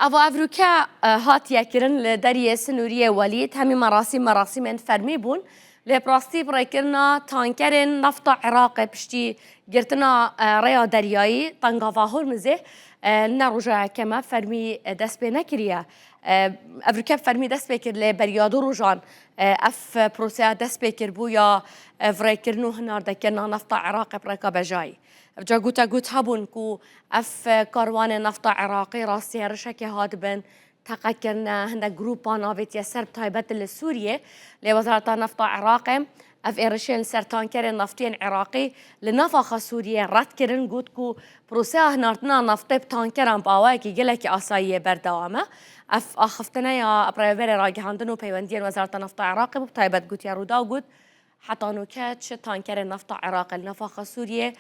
أفا أفروكا هاتيا كرن لدرية سنورية وليد همي مراسم فرمي بون لبراستي برايكرنا تانكرن نفط عراق بشتي جرتنا ريا درياي تنقافا هرمزه نروجع كما فرمي دست بي نكريا أفروكا فرمي دست بكر لبريادو روجان أف بروسيا دست بكر بويا فرايكرنو هنار دكرنا نفط عراق بريكا بجاي بجا قوت هبون كو اف كاروان نفط عراقي راسي هرشكي هادبن تقكرنا هندا جروبان آفيت يسر بتايبت لسوريا لوزارة نفط عراقي اف ارشين سرطان كرن نفطين عراقي لنفاخ سوريا رد كرن قوت كو بروسيا هنارتنا نفطي بتان كرن باواكي جلكي آسايا بردوامة اف اخفتنا يا ابرايفيري راجي هاندنو بيواندين وزارة نفط عراقي بتايبت قوت يا رودا وقوت حتى نوكات شتان كرن نفط عراق النفاخ سوريا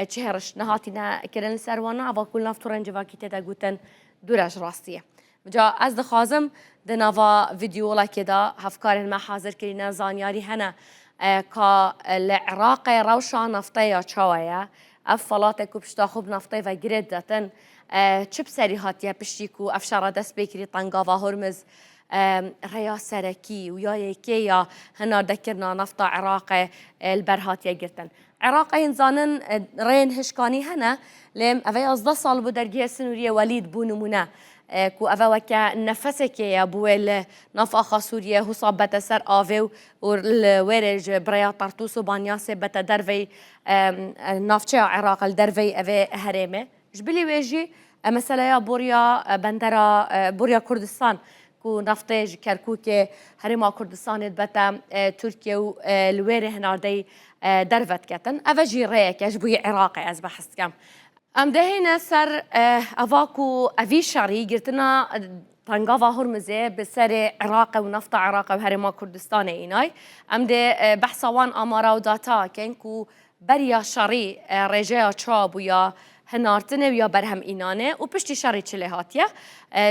تشهرش نهاتنا كرن سروانا عبا كل نفطورن جواكي تدا قوتن دورج راستية جا از دخازم دنافا فيديو لا كدا هفكار ما حاضر كرينا زانياري هنا كا العراق روشا نفطية شوايا افلاتك وبشتا خوب نفطي و گرد داتن چه بسری هاتیا پشتیکو افشار دست بکری طنقا و هرمز ريا سركي ويا يكيا هنا ذكرنا نفط عراق البرهات يجرتن عراق إنسانن رين هشكاني هنا لم أفي أصدق صال بدرجة سنورية وليد بونمونا كو أفا وكا نفسك يا بويل نفاخ سوريا هو صابت سر آفيو والورج بريا طرطوس وبانياس بتدرفي نفتشة عراق الدرفي أفي هرمة جبلي ويجي مثلا يا بوريا بندرة بوريا كردستان كو نفتج كركوك هرما كردستان بتا تركيا والويره هناردي درفت كتن أفجي ريك يجبوي عراقي از بحث كم ام دهينا سر أفاكو أفي شاري قلتنا طنقافا هرمزة بسر عراق ونفط عراق وهرما كردستان إيناي ام ده بحثوان أمارا وداتا كنكو بريا شاري رجاء شاب ويا هنارتنه ويا برهم إينانه وبشتي شاري چله هاتيه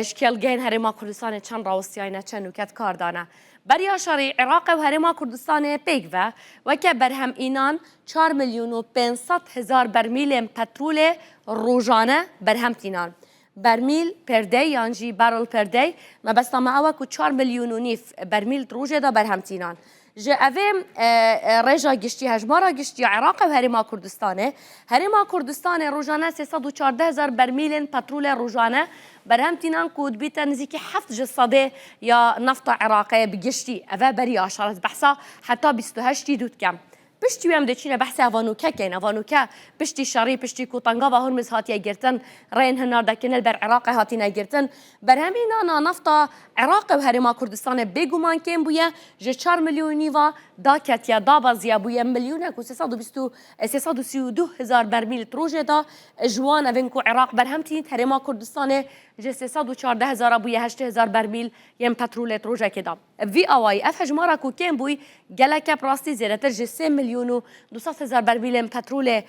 شكل جين هرما كردستان چند راوستياينه چند نوكت كاردانه بريا شاري عراق وهرما كردستان بيكوا وكا برهم إينان 4 مليون و 500 هزار برميل بترول روزانه برهم تينان برميل پردي يانجي بارل پردي ما بس ما اوكو 4 مليون و نيف برميل روجه دا برهم تينان جا اویم رجا گشتی هجمارا گشتی عراق و هرما کردستانه هرما کردستانه روزانه 314 هزار برمیل پترول روزانه برهم تینان کود بیت نزیکی 7 جسده یا نفط عراقی بگشتی اوه بری آشارت بحثا حتی 28 دود کم پشتی ویم دچینه بحث اوانوکه کن اوانوکه پشتی شری پشتی کوتانگا و هرمز هاتی گرتن رین هنار دکنل بر عراق هاتی نگرتن بر همین آن نفط عراق و هرما کردستان بگومان کن بویه ج 4 میلیونی و داکت یا دابازیا بویه میلیونه کو 332 هزار برمیل تروجه دا جوان وینکو عراق بر هم تین هرما کردستان ج 314 هزار بویه 8 هزار برمیل یم پترول تروجه کدا وی اوای اف هجمارا کو کن بوی گلک پراستی زیرتر ج 3 مليون و 200 هزار برمیل پترول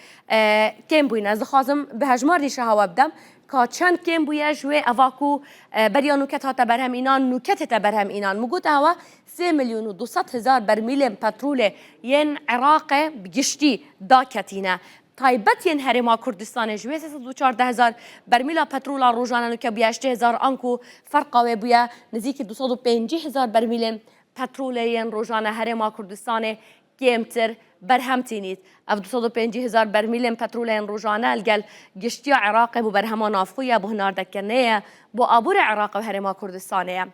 کم بوین از خازم به هجمار ریشه هوا بدم که چند کم بویه جوی اواکو بریا نوکت ها تبرهم اینان نوکت تبرهم اینان مگود هوا 3 مليون و 200 هزار برمیل پترول ین عراق بگشتی داکتینه تایبت ین هرما کردستان جوی 314 هزار برمیل پترول روزانه که بیا 8 هزار آنکو فرقه بیا نزدیک 250 هزار برمیل پترول ین روزانه هرما کردستان کمتر برهم تینید اف 250 هزار برمیل پترول روزانه الگل گشتی عراق بو برهمان افقویا بو هنار دکنه بو آبور عراق و هرما کردستانه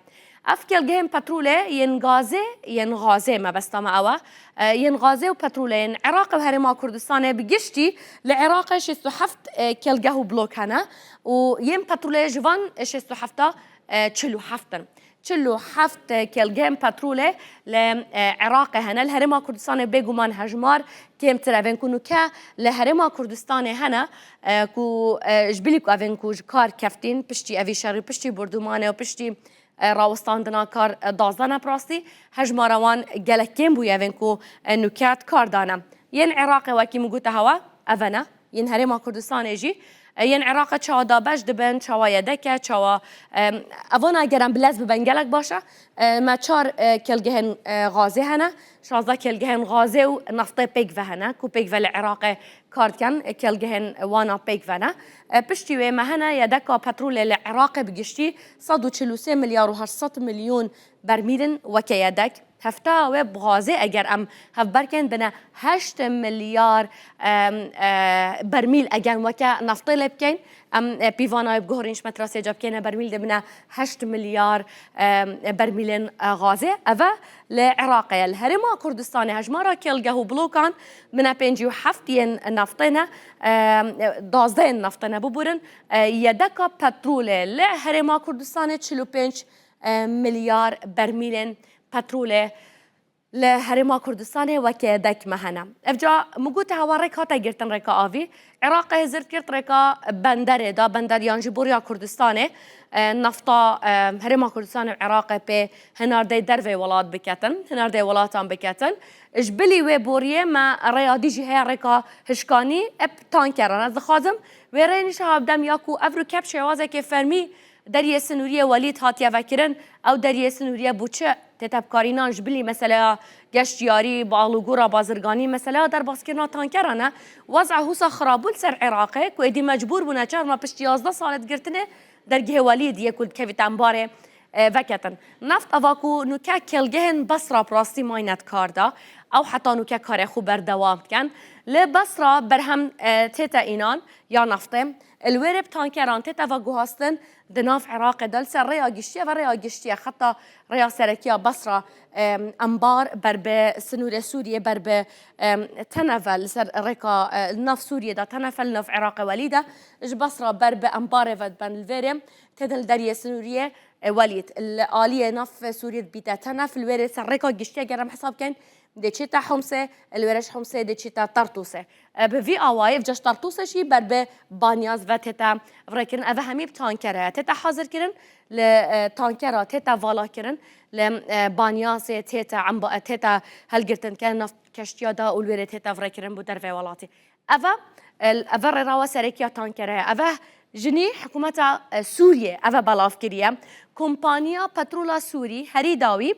افکل گهم پترول ین غازه ما بس ما اوه ین غازه و پترول ین عراق و هرما کردستانه بگشتی لعراق 67 کل گهو بلوک هنه و ین پترول جوان 67 47 47 كيلوغرام بترول لعراق هنا الهرما كردستان بيجومان هجمار كم ترى كونو كا لهرما كردستان هنا كو جبليكو افنكو كار كفتين بشتي افي شاري بشتي بردومانه وبشتي راوستان دنا كار دازدانا براستي هجماروان جلكيم بو افنكو نوكات كار دانا ين عراق وكي مقوتا هوا افنا ين هرما كردستان يجي ين عراق چاوا دابش دبن چاوا یدکه چاوا اوانا گرم بلز ببنگلک باشه ما 4 کلگهن غازه هنه 16 کلگهن غازه و نفط پیک و هنه کو پیک و العراق كارد كان كالجهن وانا بيك فانا بشتي وما هنا يدكا بترول العراق بجشتي 143 مليار و800 مليون برميل وكيدك هفتا وب غازي اگر ام هف بركن بنا 8 مليار برميل اگر وكا نفطي بكين ام بيفانا بجهرينش متراسي جاب كينا برميل دبنا 8 مليار برميل غازي افا لعراقي الهرما كردستاني هجمارا كيلجهو بلوكان من بينجيو حفتين نفطنا دازدين نفطنا ببورن يدكا بترول لهرما كردستاني 45 مليار برميل بترول لهرما كردستان وكيدك مهنا افجا مقوت هواريك هاتا جرتن ريكا آفي عراق زرت كرت ريكا بندر دا بندر يانجي بوريا كردستان نفطا هرما كردستان العراق بي هنار دي درفي ولاد بكتن هنار دي ولاتان بكتن جبلي وبوريه ما رياضي جهه ريكا هشكاني اب تانكران از خازم ويرين شهاب دم ياكو افرو كاب شوازه كي فرمي دريه سنوريه وليد هاتيا فكرن او دريه سنوريه بوچه تتبكارينا جبلي مثلا گشتیاری بالوگورا بازرگانی مثلا در باسکرنا تانکرانه وضع هوسا خرابول سر عراقه که ادی مجبور بونه چهار ما پشت 11 سالت گرتنه در گه ولید یکل کویت انباره وکتن نفت اواکو نوکا کلگهن بسرا براستی ماینت کاردا او حتی نوکا کار خوب بردوام کن لبسرا برهم تیتا اینان یا نفته الورب تانکران تیتا و گوهاستن دناف عراق دل سر ريا جشتيا وريا جشتيا حتى ريا سركيا بصرة أنبار برب سنورة سوريا برب تنفل سر ريكا نف سوريا دا تنفل نف عراق وليدة إج بصرة برب أنبار فد بن الفيرم تدل دريا سنوريا وليد الآلية نف سوريا بيتا تنف الوري سر ريكا جشتيا جرم حساب كان ديتشيتا حمسة الورش حمسة ديتشيتا طرطوسة بفي آواي فجاش طرطوسة شي برب بانياز وتتا فريكن أفهمي بتانكرة تتا حاضر كرن لتانكرة تتا فالا كرن لبانياز تتا عم تتا هالجرتن كان نفط كشتيا دا والوري تتا فريكن بدرفي ولاتي أفا الأفر روا سريكيا تانكرة أفا جني حكومة سوريا أفا بلاف كريا كومبانيا بترولا سوري هريداوي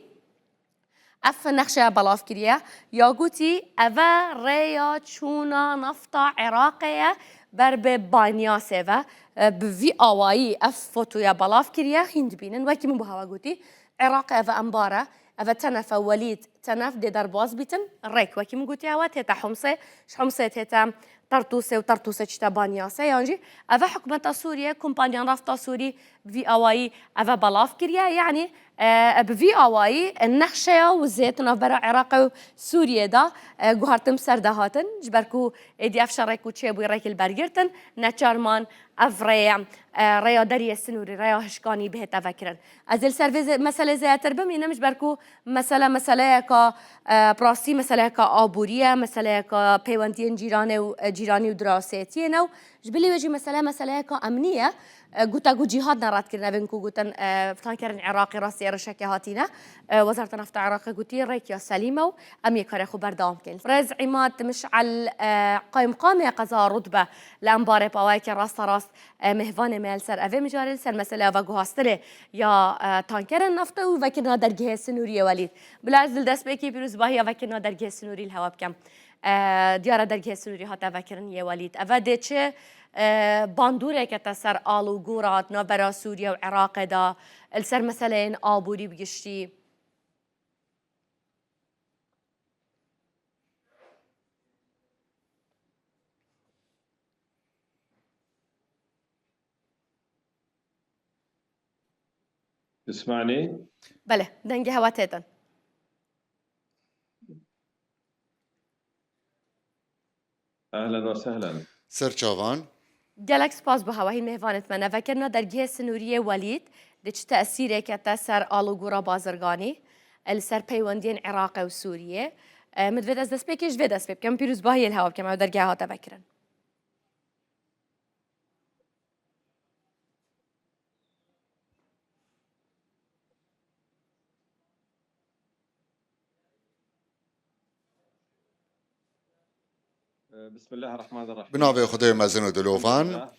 اف نخشه بلاف كريا ياغوتي افا ريا تشونا نفطا عراقية برب بانيا سيفا بفي اواي اف فوتو يا بلاف كريا هند بينن وكي من بها غوتي عراق افا انبارة افا تنف وليد تنف دي درباز بيتن ريك وكي من غوتي هوا تيتا حمصة شحمصة تيتا طرطوسة وطرطوسة تشتا بانياسة يعني افا حكومة سوريا كومبانيا نفطا سوري بفي اواي افا بلاف كريا يعني بفي اواي النخشه وزيت نبرا عراق وسوريا دا جوهرتم سردهاتن جبركو ادي افشرك وتشيبو ريك البرجرتن نتشارمان افريا ريا دري السنوري ريا هشكاني به تفكرن ازل سيرفيس مساله زي تربم هنا مش بركو مساله كا براسي مساله كا ابوريه مساله كا بيوانتين جيراني ودراساتي نو جبلي وجي مساله كا امنيه قوتا قو جهاد نرات كرنا بينكو قوتن فتانكرن عراقي راسي رشاكي هاتينا وزارة نفط عراقي قوتي ريكيا سليمة أمي كاريخو بردام كن فرز عماد مشعل قايم قامي قزا رتبة لأنباري باوايكي راس مهفان ميل سر أفي مجارل سر مسألة وقو هاستري يا تانكرن نفط وفكرنا درجه سنوري وليد بلعزل دست بيكي بيروز باهي وفكرنا درجه سنوري الهوا بكم ديارة درجه سنوري هاتا فكرن يا وليد أفادي چه باندوره که تسر آلو گورات نبرا سوریا و عراق دا السر مثلا آبوری بگشتی تسمعني؟ بله دنگه هوا تیتن اهلا وسهلا سرچاوان جالك سباس بها هي مهفانت منا فكرنا درجه سنوريه وليد دش تاثيره كتاثر آلو گورا بازرگاني السر بيوندين عراق وسوريا مدفد از دست بكيش فيد اسبب كم بيروز باهي الهوا كما درجه هاتا فكرن بسم الله الرحمن الرحيم بناوی خدای مزن و دلوفان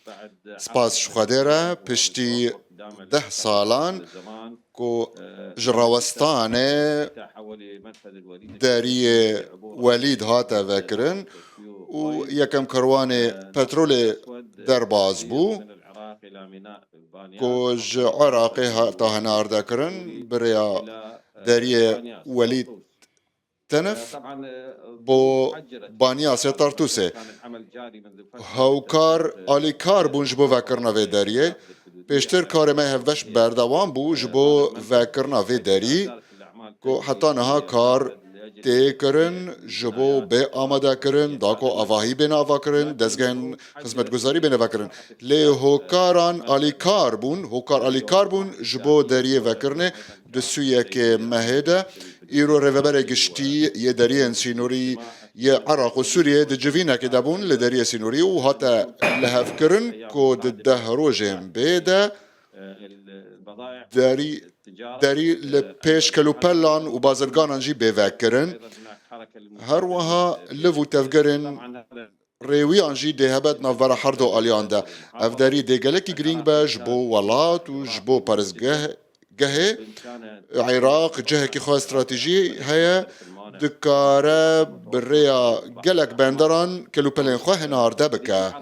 سپاس شخدره پشتی 10 سالان کو جراوستان داری ولید هاتا وکرن و یکم کروان پترول درباز بو کو ج عراقی تا هنار دکرن بریا دریه ولید تنف بو بانیا ستارتوسه هاوکار آلی کار بون جبو وکرنا وی دریه پیشتر کار ما هفوش بردوان بو جبو وکرنا وی دری کو حتی نها کار تی کرن جبو به آماده کرن داکو آواهی بین آوا کرن دزگن خدمت گذاری بین آوا کرن لی هوکاران آلی کار بون هوکار آلی کار بون جبو دریه وکرنه دسویه که مهده ایرو روبر گشتی یه دریه سینوری یه عراق و سوریه د جوینه که دبون لدریه سینوری و حتی لحف کرن که ده روژم بیده داری لپیش کلو پلان و بازرگانان جی بیوکرن هر وها لفو تفگرن ریویان جی ده هبت نوبر حردو آلیان ده اف داری ده گلکی گرینگ با جبو ولات و جبو پرزگه عراق جهه که خواه استراتیجی هیا دکاره بریا گلک بندران کلو پلین خواه هنارده بکه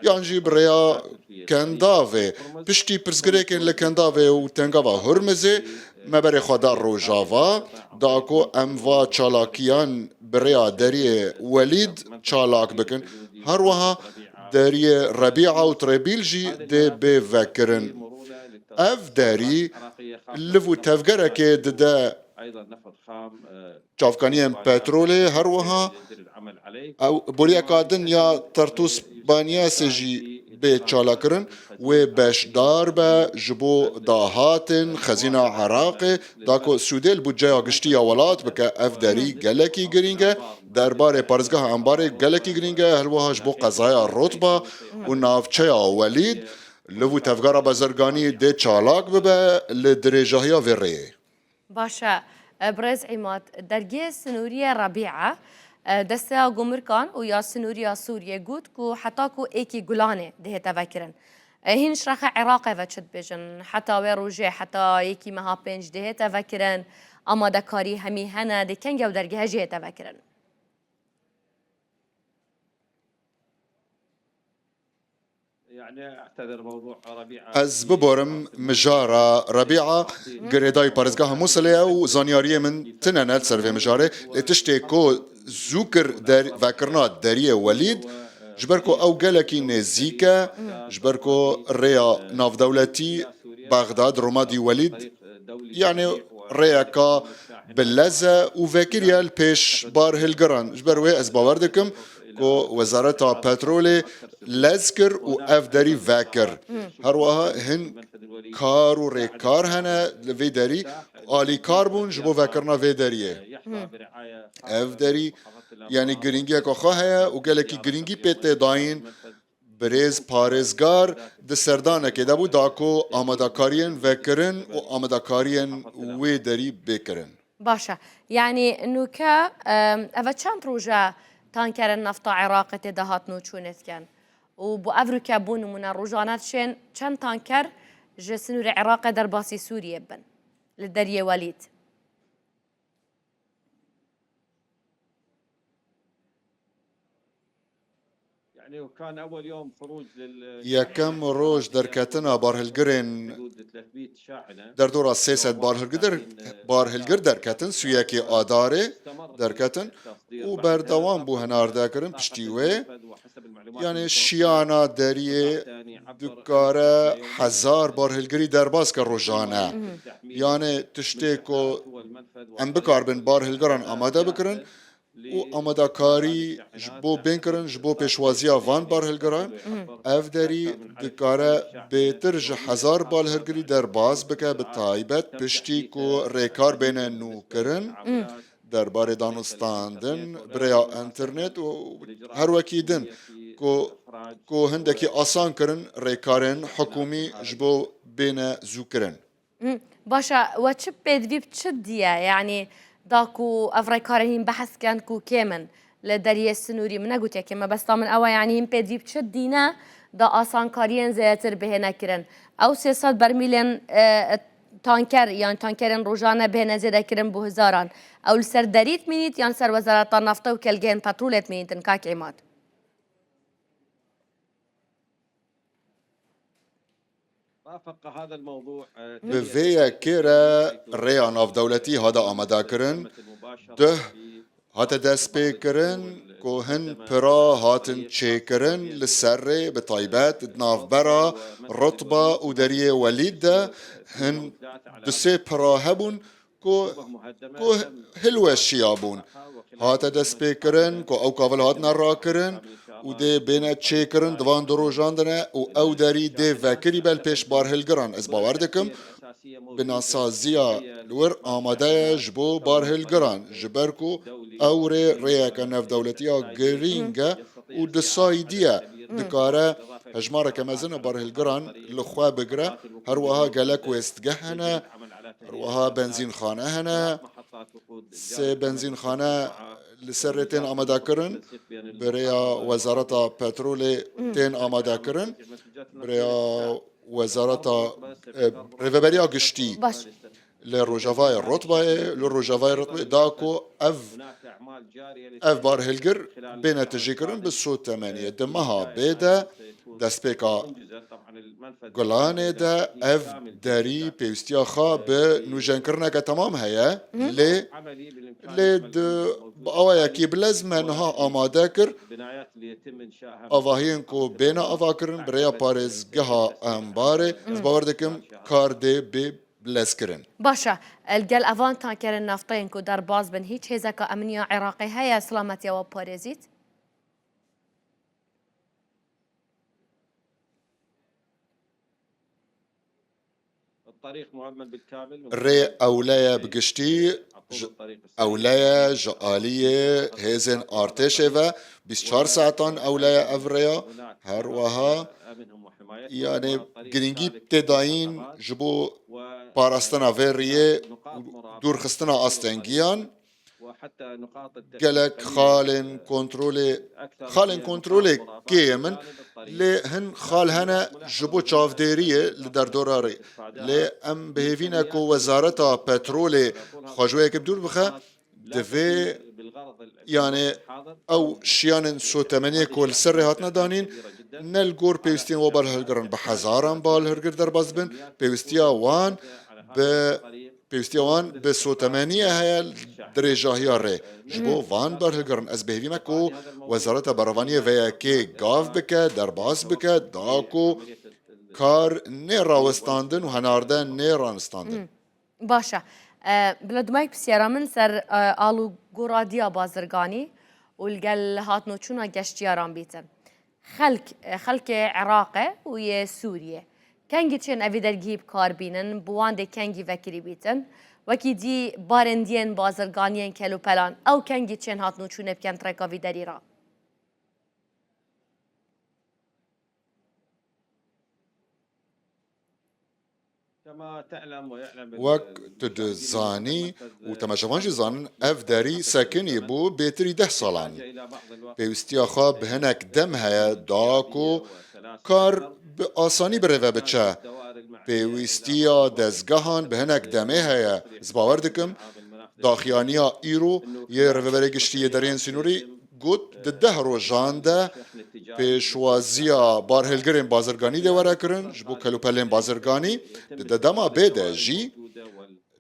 یعنی بریا کنداوه پشتی پرزگره کن لکنداوه و تنگاوه هرمزه مبر خدار رو جاوا داکو اموا چالاکیان بریا دری ولید چالاک بکن هر وها دری ربیعه و تربیل جی ده بفکرن اف داری لفو تفگره که ده چافکانیم پتروله هر وها او بوریا کادن یا ترتوس بانیا سجی به چالا کرن و بشدار به جبو داهاتن خزینه عراق داکو سودل بودجه گشتی ولات بکه اف داری گلکی گرینگه درباره پارزگاه انبار گلکی گرینگه هر وها جبو قضای رتبه و نافچه ولید لو تفگارا بازرگانی ده چالاک ببه لدرجه ها وره باشا برز عماد درگی سنوریه ربیعه دسته گمرکان و یا سنوریه سوریه گود که حتی که ایکی گلانه ده تفکرن هینش رخ عراقه و چد بجن حتی و روژه حتی ایکی مها پنج ده تفکرن اما ده کاری همی هنه ده کنگه و درگه هجه تفکرن از ببارم مجارة ربيعة قريداي بارزقاها موصلة و زانيارية من تنانات سرفي مجارة لتشتي كو زوكر فاكرنا دارية وليد جبركو او قالكي نزيكا جبركو ريا ناف دولتي بغداد رومادي وليد يعني ريا كا بلزة وفاكريا البيش بار هلقران جبروي از باوردكم کو وزارت پترول لزکر و افداری وکر هر وها هن کار و ریکار هنه وی داری آلی کار بون جبو وکرنا وی داریه افداری یعنی گرینگی که خواه و گلکی گرینگی پیت داین بریز پارزگار د سردانه که دبو داکو آمداکارین وکرن و آمداکارین وی داری بکرن باشا يعني نوكا أفا چند روجا تانكر النفط عراق تدهات نوچونت كان وبو أفريكا بون من الروجانات شين چند تانكر جسنور عراق در باسي سوريا بن للدرية وليد یکم روز در کتنا بارهلگرین در دورا 300 بارهلگر در کتن سویکی آداره در کتن و بردوام بو هنارده کرن پشتیوه یعنی شیانا دریه دکاره 1000 بارهلگری در باز که روزانه یعنی تشتی که ام بکار بین بارهلگران آماده بکرن و آماده کاری جبو بین کرن جبو پیشوازی وان بارهلگران اف داری دکاره بهتر 1000 بارهلگری در باز بکه به تایبت پشتی که ریکار بین نو کرن درباره دانستاندن برای انترنت و هر وکیدن که هندکی آسان کرن ریکارن حکومی جبو بین زو کرن باشا وچه بدوی بچه دیه یعنی داكو افريكارين بحث كان كو كامن لدريه السنوري من قلت يا كما بس طامن اوا يعني هم بدي بتشدينا دا آسان كارين زياتر بهنا كرن او 300 برميلين تانكر يعني تانكرين روجانا بهنا زياده كرن بو هزاران او السر دريت مينيت يعني سر وزاره النفط وكالجين بترولت مينيت كاك عماد رافق هذا الموضوع بفيا كيرا ريا ناف دولتي هذا آمدا كرن ده هاتا دست بيكرن كو هن برا هاتن تشيكرن للسري بطيبات دناف برا رطبة ودريه وليد ده هن دسي برا هبون كو هلوة الشيابون هاتا دست بيكرن كو او كافل هاتنا راكرن ودي بينا تشيكرن دوان درو جاندنا و او داري دي فاكري بالبيش بار هلگران از باوردكم بناسازيا لور آماده جبو بار هلگران جبركو او رياك نف دولتيا گرينگا و دسايديا دكارا هجمارة كمازن بار هلگران لخوا بگرا هروها گلك وستگهنا هروها بنزين خانه هنا سي بنزين خانه لسرتين آماده کرن بریا وزارت پترول تين آماده کرن بریا وزارت ريفبريا گشتي باش لروجافاي الرطبة للروجافاي الرطبة داكو اف بار هلجر بين تجيكرن بالصوت 8 دمها بيدا دسبيكا قلاني دا اف داري بيوستيا خا بنوجنكرنا كتمام هيا لي بقوايا كي بلازمنها آماده كر آواهين كو بينا آواكرن بريا باريز جها أمباري باوردكم كار دي بلازكرن باشا الجل أفان تانكر نفتين كو در باز بن هيج هزاك أمنية عراقي هيا سلامتيا وباريزيت الطريق مؤمن بالكامل ري أولايا بقشتي أولايا جالية هيزن ارتشيفا 24 ساعتان أولايا أفريا هروها يعني جرينجي بتداين جبو باراستنا فيريه دور خستنا أستنجيان قالك خالن كنترولي كيمن لي هن خال هنا جبو تشاف ديريه لدر دوراري لي ام بهيفينا كو وزارتا بترولي خواجوية كبدور بخا دفي يعني او شيان سو تمانية كل سر هاتنا دانين نلقور بيوستين وبال هلقرن بحزاران بال هلقر در بازبن بيوستيا وان بسو تمانية هيا درجة هي ري جبو فان بار هلقرن از بهيفي مكو وزارة براوانية ويا كي غاف بكا درباس بكا داكو كار نيرا وستاندن وهناردن نيرا وستاندن باشا بلدمايك بسيارة من سر آلو قراديا بازرگاني والقل هاتنو چونا گشتياران بيتن خلق عراقي ويا سوريا كنگي چن اوی درگیب کار بینن بوان ده کنگی وکری بیتن وکی دی بارندین بازرگانین کلو پلان او کنگی چن هاتنو چونه بکن ترکاوی دری را وقت تدزاني وتماشفانجي زان اف داري ساكن يبو بيتري 10 سالان بيوستيا خاب هناك دم هيا داكو كار بآساني بريفا بتشا بيوستيا دزگهان بهناك دمه هيا زباوردكم داخيانيا ايرو يرفبري گشتي درين سنوري قد دهرو جانده پیشوازیا بار هلگرین بازرگانی ده ورا کرن جبو کلو پلین بازرگانی ده دما بیده جی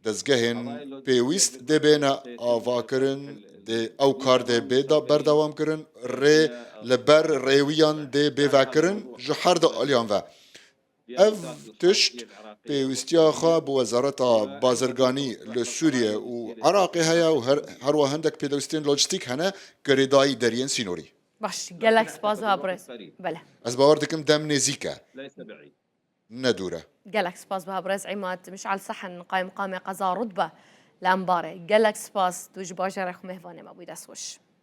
دزگهن پیویست ده بینا آوا کرن ده او کار ده بیدا بردوام کرن ری لبر ریویان ده بیوا کرن جو هر ده آلیان و اف تشت پیوستیا خواه بو وزارت بازرگانی لسوریه و عراقی هیا و هر هندک پیدوستین لوجستیک هنه گریدایی درین سینوری باش قالك سبازها بريس بله از باوردكم دم نزيكا ليس بعيد ندوره قالك سباز بها بريس عماد مشعل صحن قائم قامة قضاء رتبة لأنباري قالك سباز توج باجر مهفانة ما بيدسوش